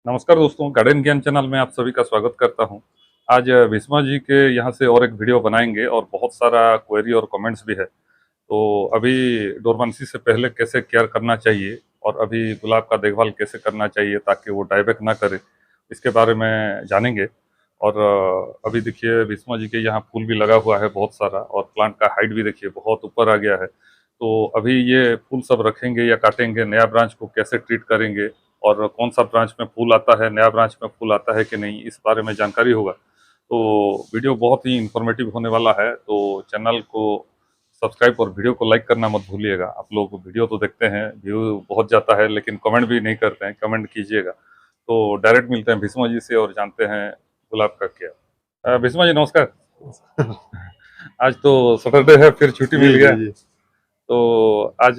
नमस्कार दोस्तों, गार्डन ज्ञान चैनल में आप सभी का स्वागत करता हूं। आज भीष्मा जी के यहाँ से और एक वीडियो बनाएंगे और बहुत सारा क्वेरी और कमेंट्स भी है। तो अभी डोरबंसी से पहले कैसे केयर करना चाहिए और अभी गुलाब का देखभाल कैसे करना चाहिए ताकि वो डायबैक ना करे, इसके बारे में जानेंगे। और अभी देखिए भीष्मा जी के यहाँ फूल भी लगा हुआ है बहुत सारा, और प्लांट का हाइट भी देखिए बहुत ऊपर आ गया है। तो अभी ये फूल सब रखेंगे या काटेंगे, नया ब्रांच को कैसे ट्रीट करेंगे और कौन सा ब्रांच में फूल आता है, नया ब्रांच में फूल आता है कि नहीं, इस बारे में जानकारी होगा। तो वीडियो बहुत ही इंफॉर्मेटिव होने वाला है, तो चैनल को सब्सक्राइब और वीडियो को लाइक करना मत भूलिएगा। आप लोग वीडियो तो देखते हैं, व्यू बहुत जाता है, लेकिन कमेंट भी नहीं करते हैं, कमेंट कीजिएगा। तो डायरेक्ट मिलते हैं भीष्मा जी से और जानते हैं गुलाब का क्या। भीष्मा जी नमस्कार। आज तो सैटरडे है, फिर छुट्टी मिल गया। जी तो आज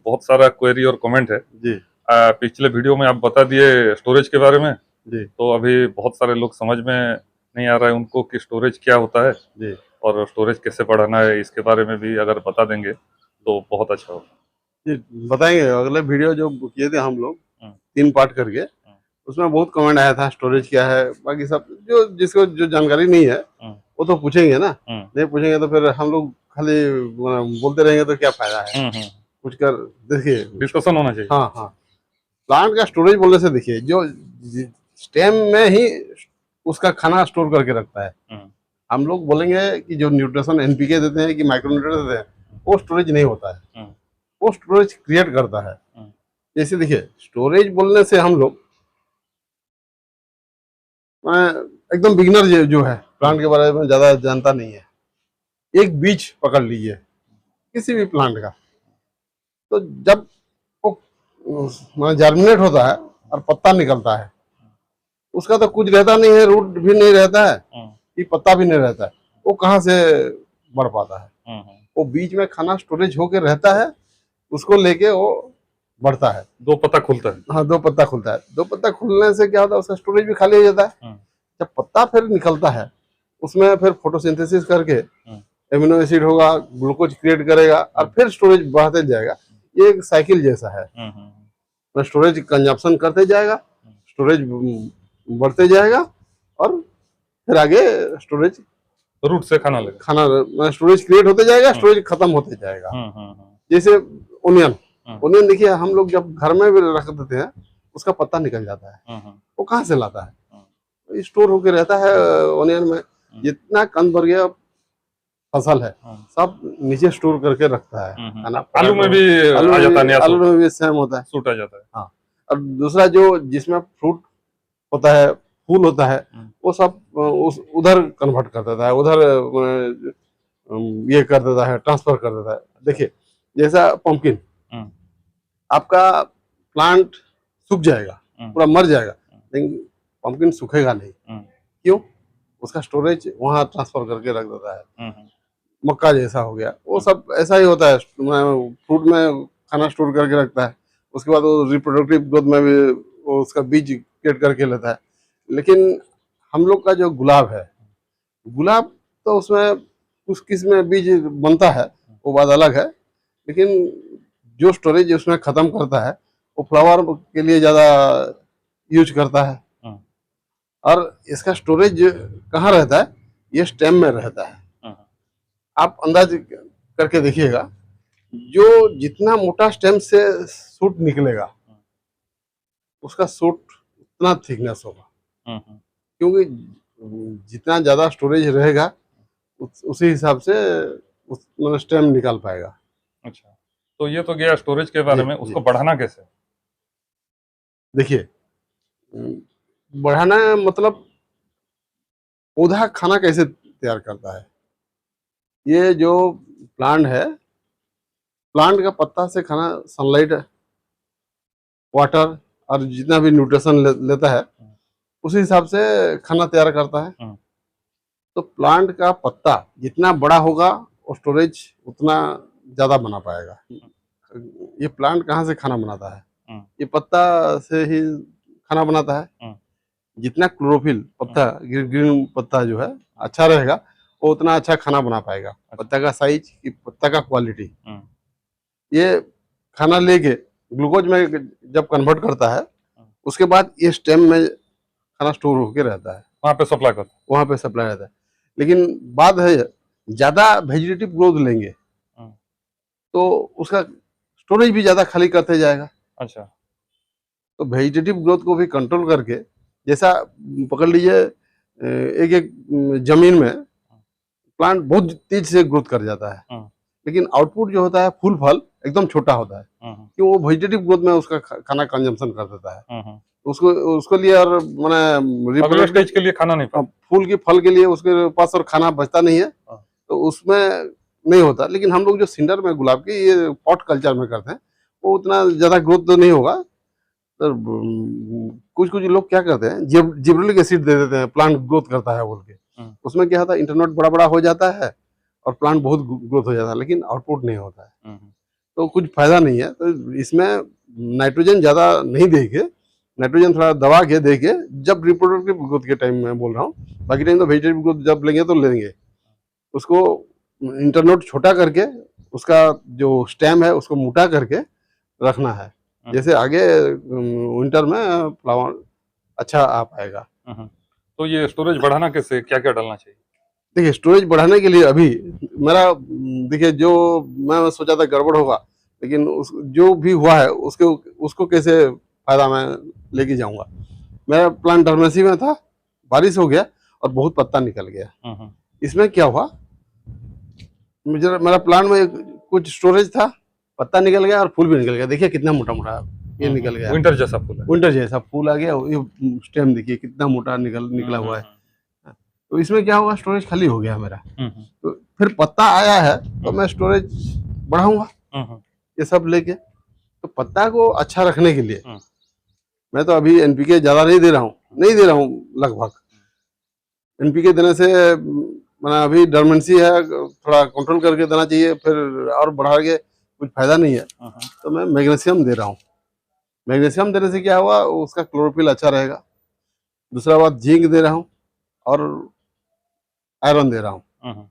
बहुत सारा क्वेरी और कमेंट है। जी पिछले वीडियो में आप बता दिए स्टोरेज के बारे में, जी तो अभी बहुत सारे लोग समझ में नहीं आ रहा है उनको कि स्टोरेज क्या होता है जी और स्टोरेज कैसे बढ़ाना है, इसके बारे में भी अगर बता देंगे तो बहुत अच्छा होगा। जी बताएंगे। अगले वीडियो जो किए थे हम लोग हम्म, 3 पार्ट करके, हम्म, उसमें बहुत कमेंट आया था स्टोरेज क्या है, बाकी सब जो जिसको जो जानकारी नहीं है हम्म, वो तो पूछेंगे ना। हम्म, नहीं पूछेंगे तो फिर हम लोग खाली बोलते रहेंगे तो क्या फायदा है। हम्म, पूछ कर देखिए। डिस्कशन होना चाहिए। हाँ हाँ, प्लांट का स्टोरेज बोलने से देखिए, जो स्टेम में ही उसका खाना स्टोर करके रखता है। हम्म, हम लोग बोलेंगे कि जो न्यूट्रिशन एनपीके देते हैं कि माइक्रो न्यूट्रिएंट्स देते हैं, वो स्टोरेज नहीं होता है, हम्म, वो स्टोरेज क्रिएट करता है। हम्म, जैसे देखिए, स्टोरेज बोलने से हम लोग मैं एकदम बिगिनर जो है, प्लांट के बारे में ज़्यादा जानता नहीं है। एक बीज पकड़ लीजिए किसी भी प्लांट का, तो जब वो जर्मिनेट होता है और पत्ता निकलता है, उसका तो कुछ रहता नहीं है, रूट भी नहीं रहता है हम्म, कि पत्ता भी नहीं रहता है। वो कहाँ से बढ़ पाता है? हम्म, वो बीज में खाना स्टोरेज होके रहता है, उसको लेके वो बढ़ता है। दो पत्ता खुलता है। हाँ, दो पत्ता खुलता है। दो पत्ता खुलने से क्या होता है, उसका स्टोरेज भी खाली हो जाता है। हम्म, जब पत्ता फिर निकलता है, उसमें फिर फोटोसिंथेसिस करके हम्म, एमिनो एसिड होगा, ग्लूकोज क्रिएट करेगा और फिर स्टोरेज बढ़ते जाएगा। ये एक साइकिल जैसा है। हम्म, तो स्टोरेज कंजप्शन करते जाएगा, स्टोरेज बढ़ते जाएगा, और फिर आगे स्टोरेज रूट से खाना लेगा। खाना स्टोरेज क्रिएट होते जाएगा, हम्म, स्टोरेज खत्म होते जाएगा। हम्म, हम्म, जैसे ओनियन, हम्म, ओनियन देखिए, हम लोग जब घर में भी रख देते हैं, उसका पत्ता निकल जाता है। हम्म, वो कहाँ से लाता हम्म, है? स्टोर होके रहता है ओनियन में। जितना कंद वर्गीय फसल है, हम्म, सब नीचे स्टोर करके रखता है खाना। आलू में पराठों, भी आ जाता है, नया आलू सूट में भी सेम होता है। सूट आ जाता है। हाँ, और दूसरा जो जिसमें फ्रूट होता है, फूल होता है, वो सब उस उधर कन्वर्ट कर देता है, उधर ये कर देता है, ट्रांसफर कर देता है। देखिए, जैसा पंपकिन, हम्म, आपका प्लांट सूख जाएगा, हम्म, पूरा मर जाएगा, लेकिन पंपकिन सूखेगा नहीं। हम्म, क्यों? उसका स्टोरेज वहाँ ट्रांसफर करके रख देता है। हम्म, मक्का जैसा हो गया, वो सब ऐसा ही होता है। फ्रूट में खाना स्टोर करके रखता है, उसके बाद वो रिप्रोडक्टिव ग्रोथ में भी वो उसका बीज क्रिएट करके लेता है। लेकिन हम लोग का जो गुलाब है, गुलाब तो उसमें कुछ किस्म बीज बनता है, वो बात अलग है। लेकिन जो स्टोरेज उसमें ख़त्म करता है, वो फ्लावर के लिए ज़्यादा यूज करता है। हम्म, और इसका स्टोरेज कहाँ रहता है? ये स्टेम में रहता है। हम्म, आप अंदाज करके देखिएगा, जो जितना मोटा स्टेम से सूट निकलेगा, उसका सूट उतना थिकनेस होगा। हम्म, क्योंकि जितना ज़्यादा स्टोरेज रहेगा, उसी हिसाब से उस मतलब स्टेम निकाल पाएगा। अच्छा, तो ये तो गया स्टोरेज के बारे जी में, जी, उसको बढ़ाना कैसे? देखिए, बढ़ाना मतलब पौधा खाना कैसे तैयार करता है। ये जो प्लांट है, प्लांट का पत्ता से खाना सनलाइट, वाटर और जितना भी न्यूट्रिशन लेता है, हम्म, उसी हिसाब से खाना तैयार करता है। हम्म, तो प्लांट का पत्ता जितना बड़ा होगा, वो स्टोरेज उतना ज़्यादा बना पाएगा। ये प्लांट कहाँ से खाना बनाता है? हम्म, ये पत्ता से ही खाना बनाता है। हम्म, जितना क्लोरोफिल हम्म, पत्ता, ग्रीन पत्ता जो है अच्छा रहेगा, वो उतना अच्छा खाना बना पाएगा। अच्छा, पत्ता का साइज की पत्ता का क्वालिटी, हम्म, ये खाना लेके ग्लूकोज में जब कन्वर्ट करता है, उसके बाद ये स्टेम में खाना स्टोर होके रहता है, वहाँ पे सप्लाई कर। वहां पे सप्लाई रहता है। लेकिन बात है, ज्यादा वेजिटेटिव ग्रोथ लेंगे हम्म, तो उसका स्टोरेज भी ज्यादा खाली करते जाएगा। अच्छा। तो वेजिटेटिव ग्रोथ को भी कंट्रोल करके, जैसा पकड़ लीजिए एक एक जमीन में प्लांट बहुत तेज से ग्रोथ कर जाता है, हम्म, लेकिन आउटपुट जो होता है फूल फल एकदम छोटा होता है, हम्म, कि वो वेजिटेटिव ग्रोथ में उसका खाना कंजम्पशन कर देता है। हम्म, उसको उसके लिए और मैंने अगले रिप्रोडक्टिव स्टेज के लिए खाना नहीं पाता। फूल के फल के लिए उसके पास और खाना बचता नहीं है, हाँ। तो उसमें नहीं होता। लेकिन हम लोग जो सिंडर में गुलाब की ये पॉट कल्चर में करते हैं, वो उतना ज्यादा ग्रोथ तो नहीं होगा। तो कुछ कुछ लोग क्या करते हैं, जिब्रेलिक एसिड दे देते हैं, प्लांट ग्रोथ करता है बोल के। हम्म, उसमें क्या होता है, इंटरनोट बड़ा बड़ा हो जाता है और प्लांट बहुत ग्रोथ हो जाता है, लेकिन आउटपुट नहीं होता है, हम्म, तो कुछ फायदा नहीं है। तो इसमें नाइट्रोजन ज्यादा नहीं देके, नाइट्रोजन थोड़ा दबा के देके, जब रिप्रोडक्टिव ग्रोथ के टाइम में बोल रहा हूँ, बाकी टाइम तो वेजिटेटिव ग्रोथ जब लेंगे तो लेंगे, उसको इंटरनोट छोटा करके, उसका जो स्टेम है उसको मोटा करके रखना है, जैसे आगे विंटर में फ्लावर अच्छा आ पाएगा। तो ये स्टोरेज बढ़ाना कैसे, क्या क्या डालना चाहिए? देखिए, स्टोरेज बढ़ाने के लिए अभी मेरा देखिए, जो मैं सोचा था गड़बड़ होगा, लेकिन उस जो भी हुआ है उसके उसको कैसे फायदा मैं लेके जाऊंगा। मेरा प्लांट डोरमेंसी में था, बारिश हो गया और बहुत पत्ता निकल गया। हम्म, इसमें क्या हुआ, मुझे मेरा प्लांट में कुछ स्टोरेज था, पत्ता निकल गया और फूल भी निकल गया। देखिए कितना मोटा मोटा ये निकल गया, विंटर जैसा फूल है। विंटर जैसा फूल आ गया। ये स्टेम देखिए कितना मोटा निकला हुआ है। तो इसमें क्या होगा, स्टोरेज खाली हो गया मेरा। तो फिर पत्ता आया है तो मैं स्टोरेज बढ़ाऊंगा ये सब लेके। तो पत्ता को अच्छा रखने के लिए मैं तो अभी एनपीके ज्यादा नहीं दे रहा हूँ, नहीं दे रहा हूँ लगभग। एनपीके देने से मैंने अभी डोरमेंसी है, थोड़ा कंट्रोल करके देना चाहिए, फिर और बढ़ा के कुछ फायदा नहीं है। तो मैं मैग्नीशियम दे रहा हूँ। मैग्नीशियम देने से क्या हुआ, उसका क्लोरोफिल अच्छा रहेगा। दूसरा बात, जिंक दे रहा हूँ और आयरन दे रहा हूँ।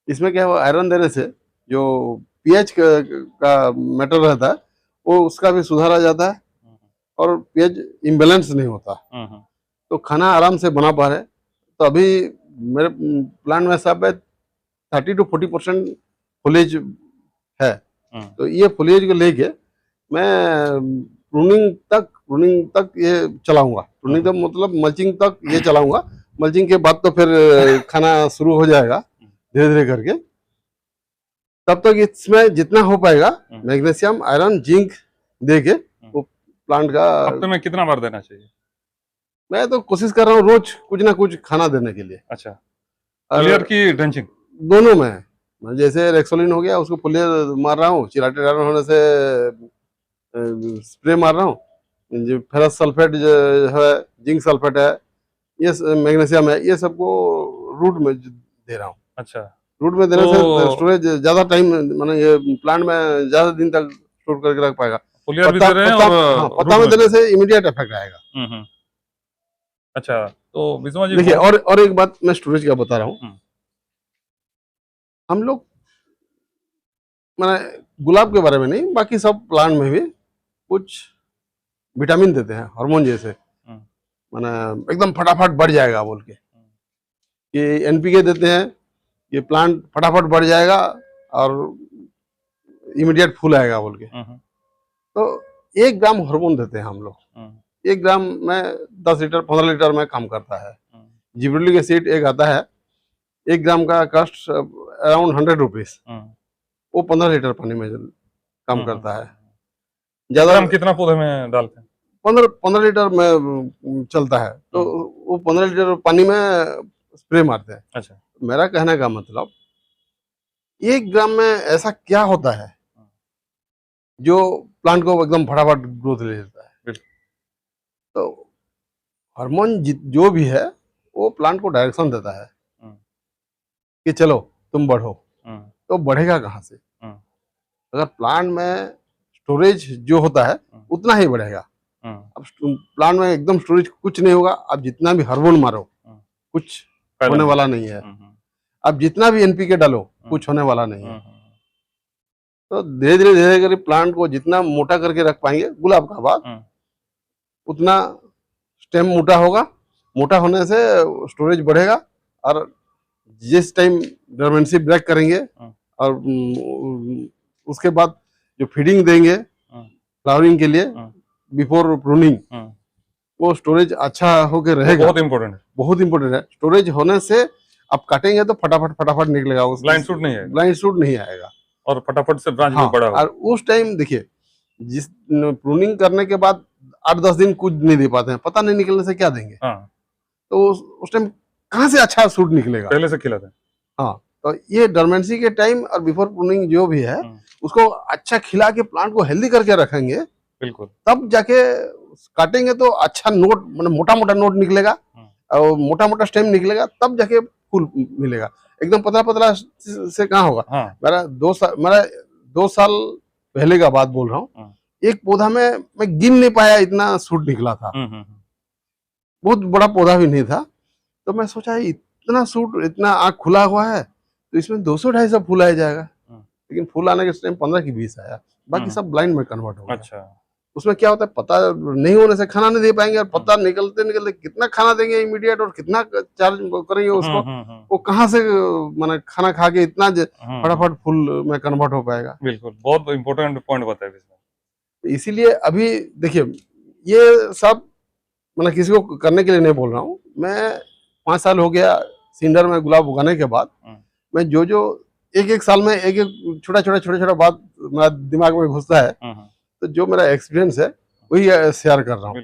इसमें क्या हुआ, आयरन देने से जो पीएच का मैटर रहता है वो उसका भी सुधार आ जाता है और पीएच इम्बेलेंस नहीं होता, तो खाना आराम से बना पा रहे। तो अभी मेरे प्लांट में सब 30 to 40% फुलेज है। तो ये फुलेज को लेके मैं प्रूनिंग तक ये चलाऊंगा। प्रूनिंग तक मतलब मल्चिंग तक ये चलाऊंगा। मल्चिंग के बाद तो फिर खाना शुरू हो जाएगा धीरे धीरे करके। तब तक इसमें जितना हो पाएगा मैग्नीशियम, आयरन, जिंक दे के वो प्लांट का। हफ्ते में कितना बार देना चाहिए? मैं तो कोशिश कर रहा हूँ रोज कुछ ना कुछ खाना देने के लिए। अच्छा, फोलियर की ड्रेंचिंग दोनों में, जैसे रेक्सोलिन हो गया उसको फोलियर मार रहा हूँ, चिराटे डायन होने से स्प्रे मार रहा हूँ, जो फेरस सल्फेट जो है, जिंक सल्फेट है, ये मैग्नीशियम है, ये सबको रूट में दे रहा हूँ। अच्छा, रूट में देने से स्टोरेज ज्यादा टाइम, माने ये प्लांट में ज्यादा दिन तक स्टोर करके रख पाएगा। फोलियर भी दे रहे हैं और हाँ, पत्ता में देने से इमीडिएट इफेक्ट आएगा। अच्छा, तो विस्मा जी देखिए, और एक बात मैं स्टोरेज का बता रहा हूँ। हम लोग मैंने गुलाब के बारे में नहीं, बाकी सब प्लांट में भी कुछ विटामिन देते हैं, हार्मोन जैसे, माने एकदम फटाफट बढ़ जाएगा बोल के। ये एनपीके देते हैं, ये प्लांट फटाफट बढ़ जाएगा और इमीडिएट फूल आएगा बोल के। तो 1 ग्राम हार्मोन देते हैं हम लोग। 1 ग्राम में 10 लीटर 15 लीटर में काम करता है। जिब्रेलिक एसिड एक आता है, 1 ग्राम का कॉस्ट अराउंड 100 रुपीज। वो 15 लीटर पानी में काम करता है। ज्यादा कितना पौधे में डालते हैं? 15 लीटर में चलता है, तो वो 15 लीटर पानी में स्प्रे मारते हैं। अच्छा, मेरा कहने का मतलब, 1 ग्राम में ऐसा क्या होता है जो प्लांट को एकदम फटाफट ग्रोथ ले लेता है। तो हार्मोन जो भी है वो प्लांट को डायरेक्शन देता है कि चलो तुम बढ़ो। तो बढ़ेगा कहाँ से? अगर प्लांट में स्टोरेज जो होता है उतना ही बढ़ेगा। अब प्लांट में एकदम स्टोरेज कुछ नहीं होगा, आप जितना भी हार्मोन मारो कुछ होने वाला नहीं है। आप जितना भी एनपीके डालो कुछ होने वाला नहीं है। तो धीरे धीरे प्लांट को जितना मोटा करके रख पाएंगे, गुलाब का बात, उतना स्टेम मोटा होगा, मोटा होने से स्टोरेज बढ़ेगा, और जिस टाइम डोरमेंसी ब्रेक करेंगे और उसके बाद जो फीडिंग देंगे फ्लावरिंग के लिए बिफोर प्रूनिंग, वो स्टोरेज अच्छा होकर रहेगा। बहुत इंपॉर्टेंट है, बहुत इंपॉर्टेंट है। स्टोरेज होने से आप काटेंगे तो फटाफट फटाफट निकलेगा, उस ब्लाइंड शूट नहीं है ब्लाइंड शूट नहीं आएगा, और फटाफट से ब्रांच हाँ। भी बड़ा होगा। और उस टाइम देखिए, जिस प्रूनिंग करने के बाद 8-10 दिन कुछ नहीं दे पाते हैं, पता नहीं निकलने से क्या देंगे, हाँ, तो उस टाइम कहाँ से अच्छा सूट निकलेगा। पहले से खिलाते हैं। हाँ, तो ये डोरमेंसी के टाइम और बिफोर प्रूनिंग जो भी है, उसको अच्छा खिला के प्लांट को हेल्दी करके रखेंगे, बिल्कुल, तब जाके काटेंगे तो अच्छा नोट, मतलब मोटा मोटा नोट निकलेगा और मोटा मोटा स्टेम निकलेगा, तब जाके फूल मिलेगा। एकदम पतला पतला से कहाँ होगा। हाँ, मेरा 2 साल पहले का बात बोल रहा हूँ, एक पौधा में मैं गिन नहीं पाया, इतना सूट निकला था। बहुत बड़ा पौधा भी नहीं था, तो मैं सोचा इतना सूट, इतना आँख खुला हुआ है, तो इसमें 200-250 फूल आ जाएगा। लेकिन फूल आने के टाइम 15 की 20 आया, बाकी सब ब्लाइंड में कन्वर्ट हो गया। अच्छा, उसमें क्या होता है, पता नहीं होने से खाना नहीं दे पाएंगे, और पत्ता निकलते निकलते कितना खाना देंगे इमीडिएट, और कितना चार्ज करेंगे उसको, वो कहाँ से माने खाना खा के इतना फटाफट फूल में कन्वर्ट हो पाएगा। बिल्कुल, बहुत इंपॉर्टेंट पॉइंट बताया इसमें। इसीलिए अभी देखिए, ये सब मतलब किसी को करने के लिए नहीं बोल रहा हूँ मैं। 5 साल हो गया सिंडर में गुलाब उगाने के बाद, मैं जो एक साल में एक छोटा बात मेरा दिमाग में घुसता है, तो जो मेरा एक्सपीरियंस है वही शेयर कर रहा हूँ।